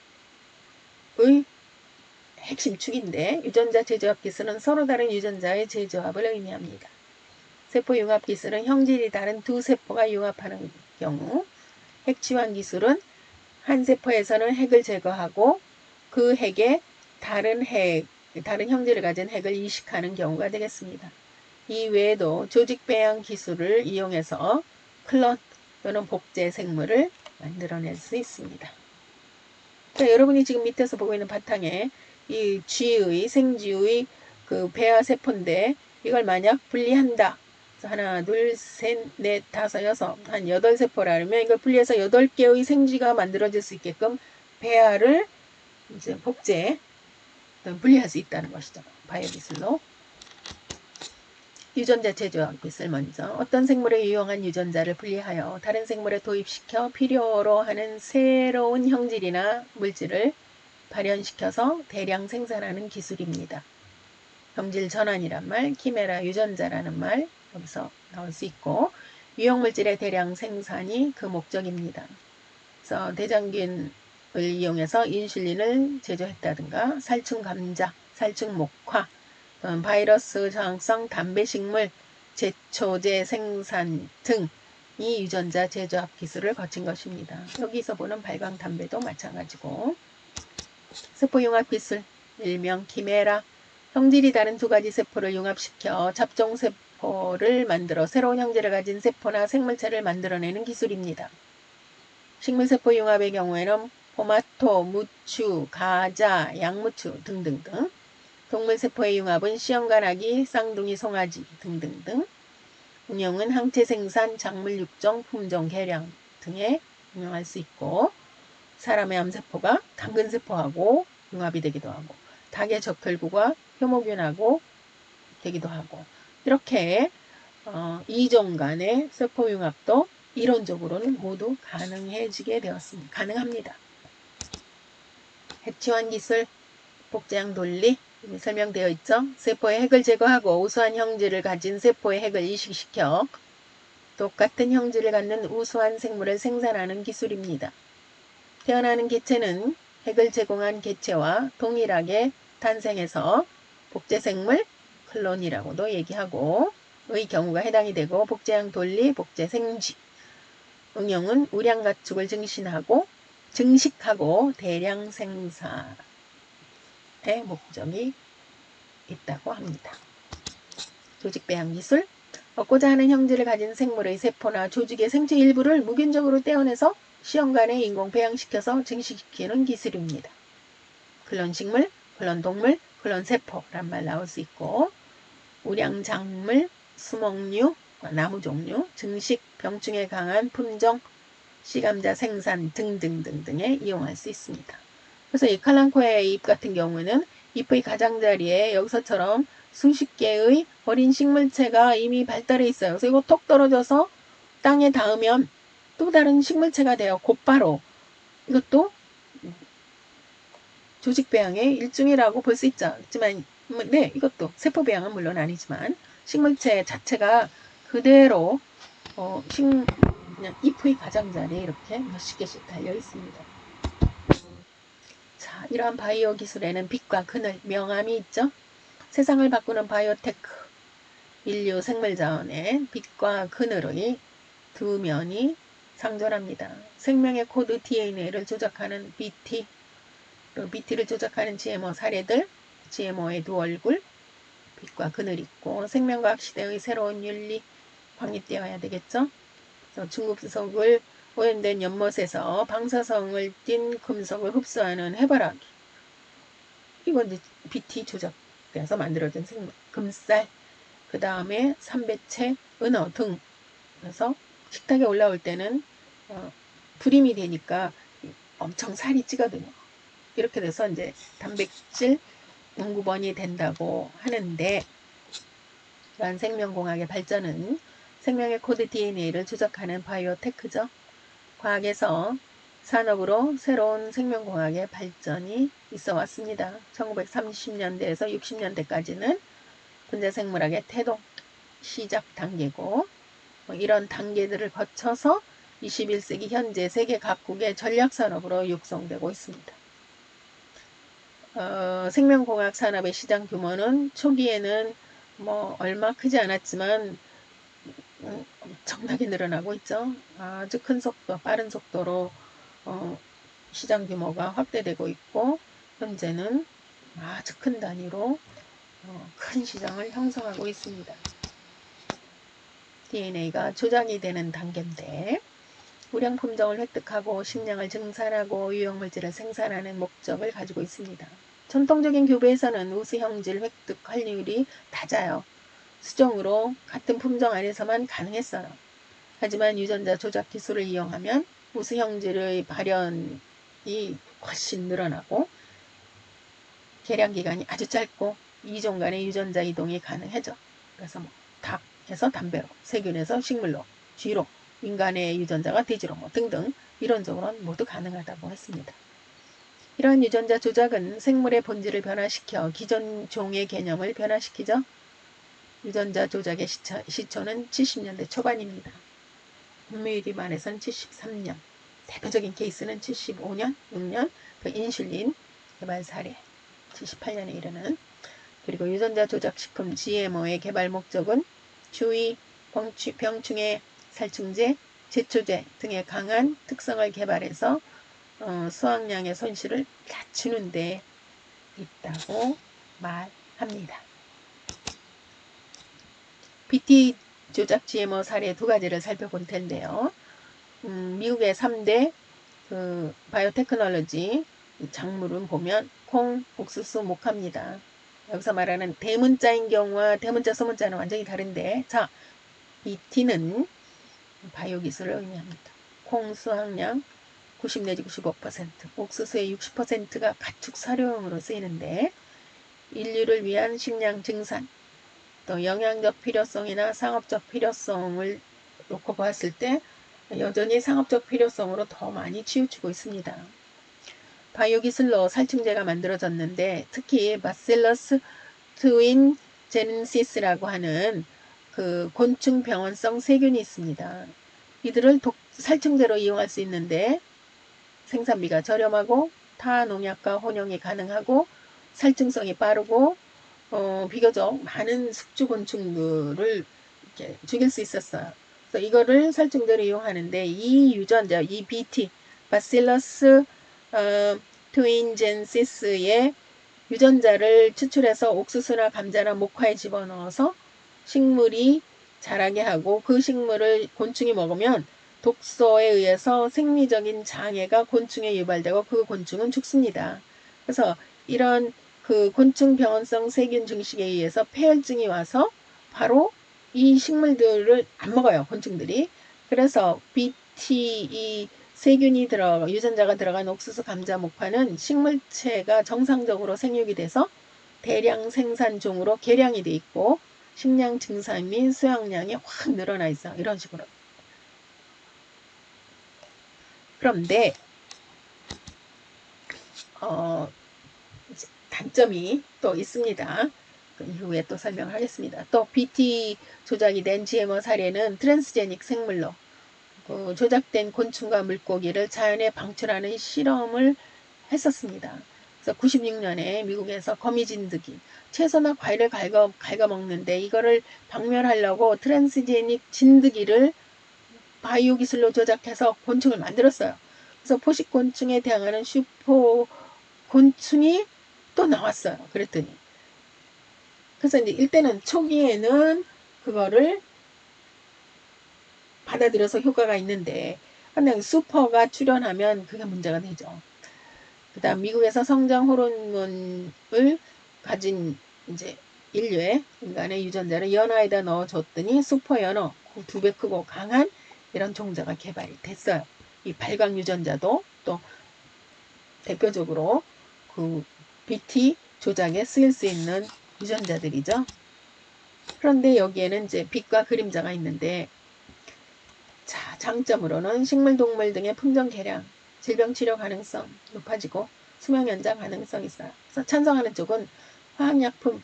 핵심 축인데 유전자 재조합 기술은 서로 다른 유전자의 재조합을 의미합니다. 세포융합 기술은 형질이 다른 두 세포가 융합하는 경우, 핵치환 기술은 한 세포에서는 핵을 제거하고 그 핵에 다른 형질을 가진 핵을 이식하는 경우가 되겠습니다. 이 외에도 조직 배양 기술을 이용해서 클론 또는 복제 생물을 만들어낼 수 있습니다. 자, 여러분이 지금 밑에서 보고 있는 바탕에 이 쥐의 생쥐의 그 배아 세포인데 이걸 만약 분리한다. 하나, 둘, 셋, 넷, 다섯, 여섯, 한 8세포라면 이걸 분리해서 8개의 생쥐가 만들어질 수 있게끔 배아를 이제 복제, 분리할 수 있다는 것이죠. 바이오 기술로. 유전자 제조학 기술 먼저 어떤 생물에 유용한 유전자를 분리하여 다른 생물에 도입시켜 필요로 하는 새로운 형질이나 물질을 발현시켜서 대량 생산하는 기술입니다. 형질 전환이란 말, 키메라 유전자라는 말 여기서 나올 수 있고 유용물질의 대량 생산이 그 목적입니다. 그래서 대장균을 이용해서 인슐린을 제조했다든가 살충 감자, 살충 목화, 바이러스 저항성 담배식물, 제초제 생산 등 이 유전자 제조합 기술을 거친 것입니다. 여기서 보는 발광담배도 마찬가지고 세포융합 기술, 일명 키메라, 형질이 다른 두 가지 세포를 융합시켜 잡종세포를 만들어 새로운 형질을 가진 세포나 생물체를 만들어내는 기술입니다. 식물세포 융합의 경우에는 포마토, 무추, 가자, 양무추 등등등, 동물세포의 융합은 시험관아기, 쌍둥이 송아지 등등등, 응용은 항체 생산, 작물 육종, 품종 개량 등에 응용할 수 있고 사람의 암세포가 당근세포하고 융합이 되기도 하고 닭의 적혈구가 효모균하고 되기도 하고 이렇게 이종 간의 세포 융합도 이론적으로는 모두 가능해지게 되었습니다. 가능합니다. 핵치환 기술, 복제형 논리 설명되어 있죠. 세포의 핵을 제거하고 우수한 형질을 가진 세포의 핵을 이식시켜 똑같은 형질을 갖는 우수한 생물을 생산하는 기술입니다. 태어나는 개체는 핵을 제공한 개체와 동일하게 탄생해서 복제생물, 클론이라고도 얘기하고 의 경우가 해당이 되고 복제형 논리, 복제생쥐 응용은 우량 가축을 증식하고 대량 생산의 목적이 있다고 합니다. 조직배양 기술, 얻고자 하는 형질을 가진 생물의 세포나 조직의 생체 일부를 무균적으로 떼어내서 시험관에 인공 배양시켜서 증식시키는 기술입니다. 클론식물, 클론동물, 클론세포란 말 나올 수 있고 우량작물, 수목류, 나무 종류, 증식, 병충해 강한 품종, 씨감자 생산 등등등등에 이용할 수 있습니다. 그래서 이 칼랑코의 잎 같은 경우는 잎의 가장자리에 여기서처럼 수십 개의 어린 식물체가 이미 발달해 있어요. 그래서 이거 톡 떨어져서 땅에 닿으면 또 다른 식물체가 돼요. 곧바로. 이것도 조직배양의 일종이라고 볼 수 있죠. 하지만 네, 이것도 세포배양은 물론 아니지만 식물체 자체가 그대로 그냥 잎의 가장자리에 이렇게 몇십 개씩 달려 있습니다. 자, 이러한 바이오 기술에는 빛과 그늘, 명암이 있죠. 세상을 바꾸는 바이오테크, 인류 생물자원의 빛과 그늘의 두 면이 상존합니다. 생명의 코드 DNA를 조작하는 BT, 그리고 BT를 조작하는 GMO 사례들, GMO의 두 얼굴, 빛과 그늘 있고 생명과학 시대의 새로운 윤리 확립되어야 되겠죠. 중급석을 오염된 연못에서 방사성을 띤 금속을 흡수하는 해바라기. 이건 이제 BT 조작돼서 만들어진 생물. 금쌀, 그 다음에 삼배채, 은어 등. 그래서 식탁에 올라올 때는 불임이 되니까 엄청 살이 찌거든요. 이렇게 돼서 이제 단백질 연구원이 된다고 하는데, 이러한 생명공학의 발전은 생명의 코드 DNA를 조작하는 바이오테크죠. 과학에서 산업으로 새로운 생명공학의 발전이 있어 왔습니다. 1930년대에서 60년대까지는 분자생물학의 태동 시작 단계고, 이런 단계들을 거쳐서 21세기 현재 세계 각국의 전략산업으로 육성되고 있습니다. 생명공학 산업의 시장 규모는 초기에는 얼마 크지 않았지만 엄청나게 늘어나고 있죠. 아주 큰 속도, 빠른 속도로 시장 규모가 확대되고 있고, 현재는 아주 큰 단위로 큰 시장을 형성하고 있습니다. DNA가 조작이 되는 단계인데, 우량 품종을 획득하고 식량을 증산하고 유용물질을 생산하는 목적을 가지고 있습니다. 전통적인 교배에서는 우수형질 획득 확률이 낮아요. 수정으로 같은 품종 안에서만 가능했어요. 하지만 유전자 조작 기술을 이용하면 우수형질의 발현이 훨씬 늘어나고 개량기간이 아주 짧고 이종 간의 유전자 이동이 가능해져. 그래서 닭에서 담배로, 세균에서 식물로, 쥐로, 인간의 유전자가 돼지로 등등 이론적으로는 모두 가능하다고 했습니다. 이러한 유전자 조작은 생물의 본질을 변화시켜 기존 종의 개념을 변화시키죠. 유전자 조작의 시초는 70년대 초반입니다. 분묘일이 말해서는 73년, 대표적인 케이스는 75년, 6년 그 인슐린 개발 사례, 78년에 이르는. 그리고 유전자 조작 식품 GMO의 개발 목적은 주의, 병충해, 살충제, 제초제 등의 강한 특성을 개발해서 수확량의 손실을 낮추는 데 있다고 말합니다. BT 조작 GMO 사례 두 가지를 살펴볼 텐데요. 미국의 3대 바이오테크놀로지 작물은 보면 콩, 옥수수, 모카입니다. 여기서 말하는 대문자인 경우와 대문자, 소문자는 완전히 다른데, 자, BT는 바이오 기술을 의미합니다. 콩 수확량 90 내지 95%, 옥수수의 60%가 가축 사료용으로 쓰이는데, 인류를 위한 식량 증산, 또 영양적 필요성이나 상업적 필요성을 놓고 봤을 때 여전히 상업적 필요성으로 더 많이 치우치고 있습니다. 바이오 기술로 살충제가 만들어졌는데, 특히 바실러스 트윈젠시스라고 하는 그 곤충 병원성 세균이 있습니다. 이들을 살충제로 이용할 수 있는데 생산비가 저렴하고 타농약과 혼용이 가능하고 살충성이 빠르고 비교적 많은 숙주곤충들을 이렇게 죽일 수 있었어요. 그래서 이거를 살충제로 이용하는데 이 유전자, 이 BT, 바실러스 트윈젠시스의 유전자를 추출해서 옥수수나 감자나 목화에 집어넣어서 식물이 자라게 하고 그 식물을 곤충이 먹으면 독소에 의해서 생리적인 장애가 곤충에 유발되고 그 곤충은 죽습니다. 그래서 이런 그 곤충 병원성 세균 증식에 의해서 폐혈증이 와서 바로 이 식물들을 안 먹어요. 곤충들이. 그래서 BT 이 세균이 유전자가 들어간 옥수수, 감자, 목파는 식물체가 정상적으로 생육이 돼서 대량 생산종으로 개량이 돼 있고 식량 증산 및 수확량이 확 늘어나 있어. 이런 식으로. 그런데 단점이 또 있습니다. 그 이후에 또 설명을 하겠습니다. 또 BT 조작이 된 GMO 사례는 트랜스제닉 생물로 조작된 곤충과 물고기를 자연에 방출하는 실험을 했었습니다. 그래서 96년에 미국에서 거미진드기, 채소나 과일을 갉아먹는데 이거를 박멸하려고 트랜스제닉 진드기를 바이오 기술로 조작해서 곤충을 만들었어요. 그래서 포식곤충에 대항하는 슈퍼 곤충이 또 나왔어요. 그랬더니. 그래서 이제 일단은 초기에는 그거를 받아들여서 효과가 있는데, 근데 슈퍼가 출현하면 그게 문제가 되죠. 그 다음 미국에서 성장 호르몬을 가진 이제 인류의 인간의 유전자를 연어에다 넣어줬더니 슈퍼 연어, 2배 크고 강한 이런 종자가 개발이 됐어요. 이 발광 유전자도 또 대표적으로 그 BT 조작에 쓰일 수 있는 유전자들이죠. 그런데 여기에는 이제 빛과 그림자가 있는데, 자, 장점으로는 식물, 동물 등의 품종 개량, 질병 치료 가능성 높아지고 수명 연장 가능성이 있어요. 그래서 찬성하는 쪽은 화학약품,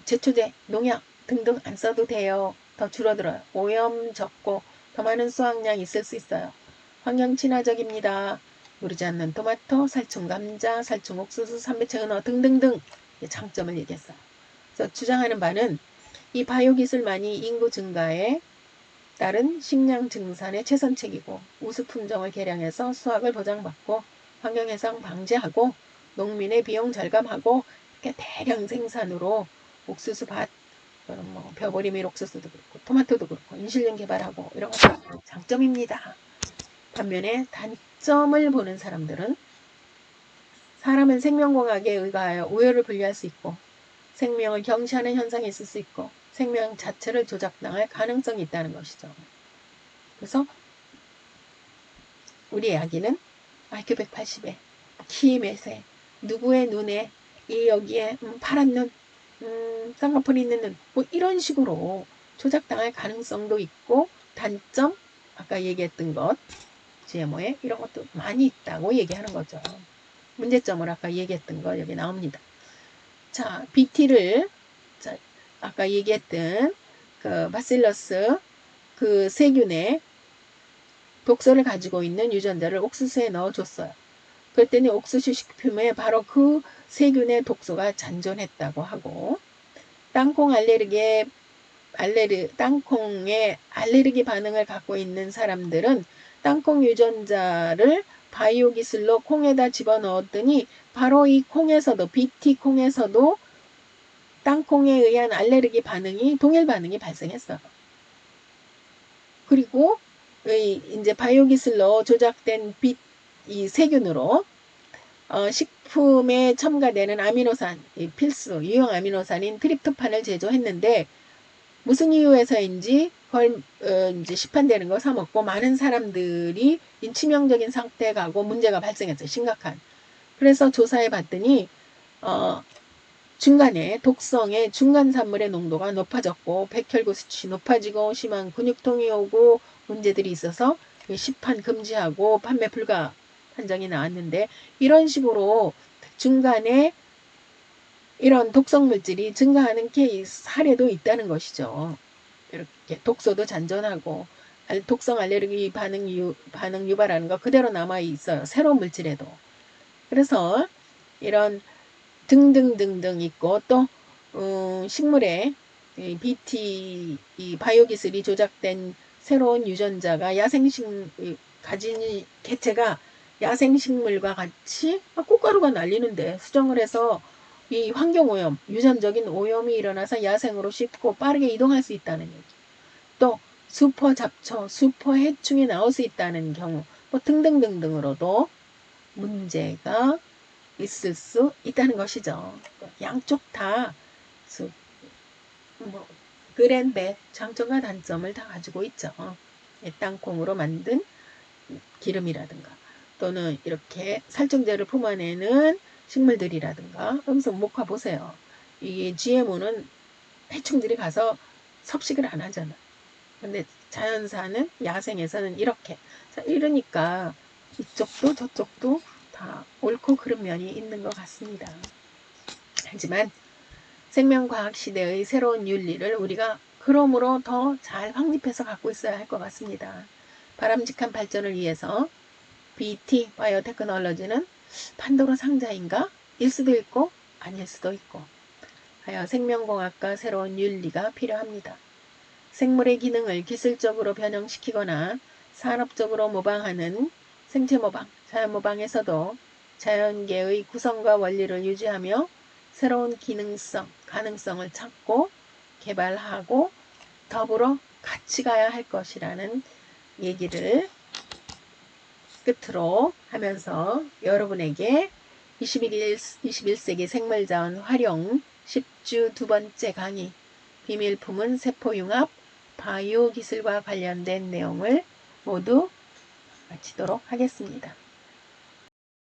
제초제, 농약 등등 안 써도 돼요. 더 줄어들어요. 오염 적고 더 많은 수확량 있을 수 있어요. 환경 친화적입니다. 누르지 않는 토마토, 살충 감자, 살충 옥수수, 삼배채 은어 등등등 장점을 얘기했어요. 그래서 주장하는 바는 이 바이오 기술만이 인구 증가에 따른 식량 증산의 최선책이고 우수 품종을 개량해서 수확을 보장받고 환경해상 방지하고 농민의 비용 절감하고 이렇게 대량 생산으로 옥수수 밭, 뭐 벼보리밀 옥수수도 그렇고 토마토도 그렇고 인슐린 개발하고 이런 것도 장점입니다. 반면에 단점을 보는 사람들은 사람은 생명공학에 의거하여 우열을 분리할 수 있고 생명을 경시하는 현상이 있을 수 있고 생명 자체를 조작당할 가능성이 있다는 것이죠. 그래서 우리의 아기는 IQ 180에 키 몇에 누구의 눈에 이 여기에 파란 눈, 쌍꺼풀이 있는 눈, 뭐 이런 식으로 조작당할 가능성도 있고 단점 아까 얘기했던 것 GMO에 이런 것도 많이 있다고 얘기하는 거죠. 문제점을 아까 얘기했던 거 여기 나옵니다. 자, BT를 자, 아까 얘기했던 그 바실러스 그 세균의 독소를 가지고 있는 유전자를 옥수수에 넣어줬어요. 그랬더니 옥수수 식품에 바로 그 세균의 독소가 잔존했다고 하고 땅콩 땅콩에 알레르기 반응을 갖고 있는 사람들은 땅콩 유전자를 바이오 기술로 콩에다 집어넣었더니 바로 이 콩에서도 BT 콩에서도 땅콩에 의한 알레르기 반응이 동일 반응이 발생했어요. 그리고 이제 바이오 기술로 조작된 이 세균으로 식품에 첨가되는 아미노산, 필수 유형 아미노산인 트립토판을 제조했는데 무슨 이유에서인지 그걸 이제 시판되는 거 사 먹고 많은 사람들이 치명적인 상태에 가고 문제가 발생했어요. 심각한. 그래서 조사해 봤더니 중간에 독성의 중간산물의 농도가 높아졌고 백혈구 수치 높아지고 심한 근육통이 오고 문제들이 있어서 시판 금지하고 판매 불가 판정이 나왔는데 이런 식으로 중간에 이런 독성 물질이 증가하는 케이스 사례도 있다는 것이죠. 이렇게 독소도 잔존하고 독성 알레르기 반응 유발하는 거 그대로 남아 있어요. 새로운 물질에도. 그래서 이런 등등등등 있고 또 식물에 BT 이 바이오 기술이 조작된 새로운 유전자가 가진 개체가 야생식물과 같이 꽃가루가 날리는데 수정을 해서 이 환경오염, 유전적인 오염이 일어나서 야생으로 쉽고 빠르게 이동할 수 있다는 얘기. 또 슈퍼 잡초, 슈퍼 해충이 나올 수 있다는 경우 뭐 등등등등으로도 문제가 있을 수 있다는 것이죠. 양쪽 다 뭐 그랜벳 장점과 단점을 다 가지고 있죠. 땅콩으로 만든 기름이라든가 또는 이렇게 살충제를 품어내는 식물들이라든가 여기서 목화 보세요. 이 GMO는 해충들이 가서 섭식을 안 하잖아. 근데 자연사는 야생에서는 이렇게 이러니까 이쪽도 저쪽도 다 옳고 그른 면이 있는 것 같습니다. 하지만 생명과학 시대의 새로운 윤리를 우리가 그러므로 더 잘 확립해서 갖고 있어야 할 것 같습니다. 바람직한 발전을 위해서 BT 바이오테크놀로지는 판도라 상자인가? 일 수도 있고 아닐 수도 있고 하여 생명공학과 새로운 윤리가 필요합니다. 생물의 기능을 기술적으로 변형시키거나 산업적으로 모방하는 생체모방, 자연모방에서도 자연계의 구성과 원리를 유지하며 새로운 기능성, 가능성을 찾고 개발하고 더불어 같이 가야 할 것이라는 얘기를 끝으로 하면서 여러분에게 21세기 생물자원 활용 10주 두 번째 강의 비밀품은 세포융합 바이오 기술과 관련된 내용을 모두 마치도록 하겠습니다.